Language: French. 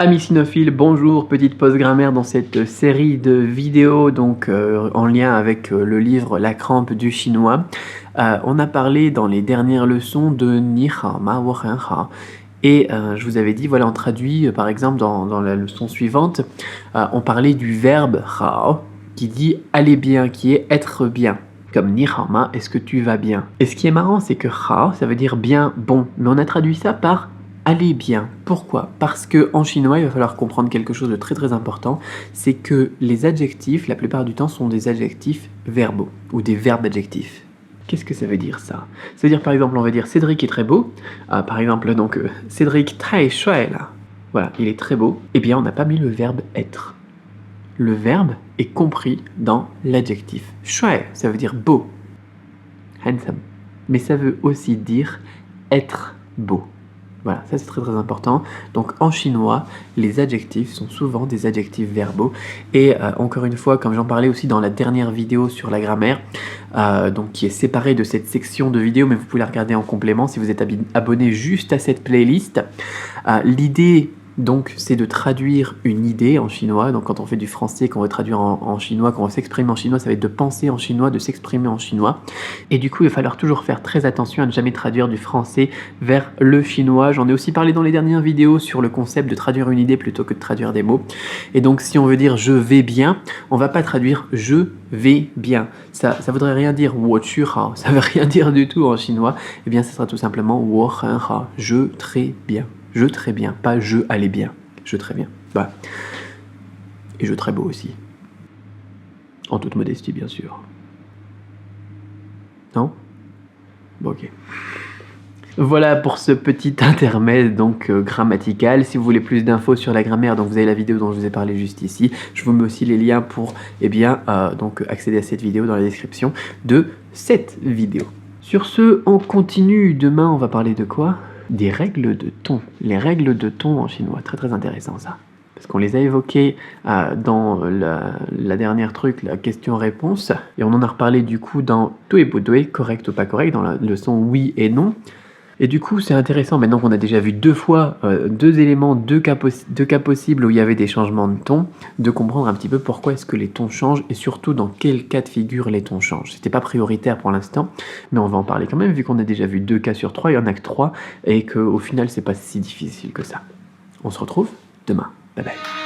Amis cinophiles, bonjour, petite pause grammaire dans cette série de vidéos donc en lien avec le livre La crampe du chinois. On a parlé dans les dernières leçons de Ni hao ma wo hen hao. Et je vous avais dit, voilà, on traduit par exemple dans la leçon suivante, on parlait du verbe hao qui dit aller bien, qui est être bien. Comme Ni hao ma, est-ce que tu vas bien? Et ce qui est marrant, c'est que hao, ça veut dire bien, bon, mais on a traduit ça par aller bien. Pourquoi? Parce que en chinois, il va falloir comprendre quelque chose de très très important, c'est que les adjectifs, la plupart du temps, sont des adjectifs verbaux ou des verbes adjectifs. Qu'est-ce que ça veut dire ça? Ça veut dire par exemple, on va dire Cédric est très beau. Par exemple, donc Cédric tai shuai là. Voilà, il est très beau. Eh bien, on n'a pas mis le verbe être. Le verbe est compris dans l'adjectif. Shuai, ça veut dire beau, handsome. Mais ça veut aussi dire être beau. Voilà, ça c'est très très important. Donc en chinois, les adjectifs sont souvent des adjectifs verbaux. Et encore une fois, comme j'en parlais aussi dans la dernière vidéo sur la grammaire, donc qui est séparée de cette section de vidéos, mais vous pouvez la regarder en complément si vous êtes abonné juste à cette playlist. L'idée donc c'est de traduire une idée en chinois. Donc quand on fait du français, qu'on veut traduire en chinois, qu'on veut s'exprimer en chinois, ça va être de penser en chinois, de s'exprimer en chinois. Et du coup, il va falloir toujours faire très attention à ne jamais traduire du français vers le chinois. J'en ai aussi parlé dans les dernières vidéos sur le concept de traduire une idée plutôt que de traduire des mots. Et donc si on veut dire je vais bien, on va pas traduire je vais bien. Ça voudrait rien dire wo qu hao, ça veut rien dire du tout en chinois. Eh bien, ça sera tout simplement wo hen hao, je très bien. Je très bien, pas je allais bien. Je très bien. Bah. Et je très beau aussi. En toute modestie, bien sûr. Non? Bon, ok. Voilà pour ce petit intermède donc grammatical. Si vous voulez plus d'infos sur la grammaire, donc vous avez la vidéo dont je vous ai parlé juste ici. Je vous mets aussi les liens pour donc accéder à cette vidéo dans la description de cette vidéo. Sur ce, on continue. Demain, on va parler de quoi? Des règles de ton. Les règles de ton en chinois. Très très intéressant ça. Parce qu'on les a évoquées dans la dernière truc, la question-réponse. Et on en a reparlé du coup dans Dui bu dui, correct ou pas correct, dans la leçon oui et non. Et du coup, c'est intéressant, maintenant qu'on a déjà vu deux fois, deux éléments, deux cas possibles où il y avait des changements de ton, de comprendre un petit peu pourquoi est-ce que les tons changent et surtout dans quel cas de figure les tons changent. C'était pas prioritaire pour l'instant, mais on va en parler quand même, vu qu'on a déjà vu 2 cas sur 3, il y en a que 3, et qu'au final, c'est pas si difficile que ça. On se retrouve demain. Bye bye.